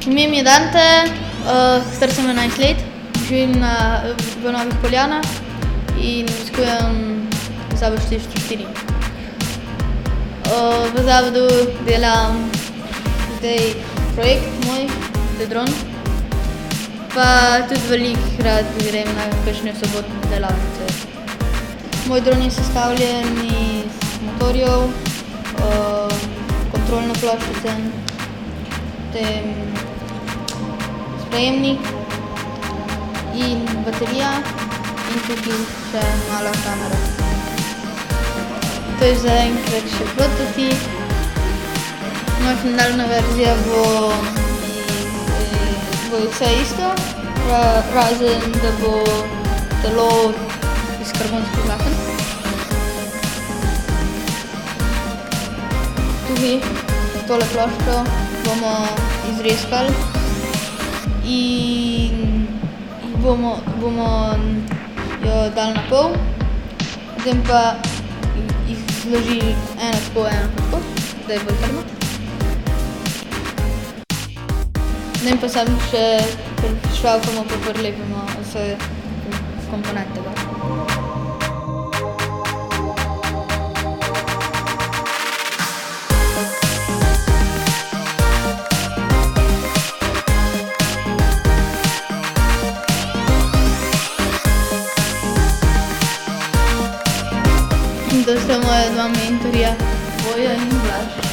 Ime mi je Dante, star sem 11 let, živim v Novih Poljanah in obiskujem zavod Številka 4. V zavodu delam zdaj projekt moj, dron, pa tudi velikokrat grem na kakšne sobotne delavnice. Moj dron je sestavljen iz motorjev, kontrolne ploščice, potem sprejemnik in baterija in tudi še mala kamera. To je zaenkrat še prototip. Moja finalna verzija bo vse isto, razen da bo telo iz karbonskih vlaken. Tudi tole ploščo bomo izrezkali in bomo jo dali na pol, potem pa jih zložili eno tako, da je bolj trdno. Potem pa samo še šravfamo pa prilepimo vse komponente gor. To sta moja dva mentorja, Bojan in Blaž.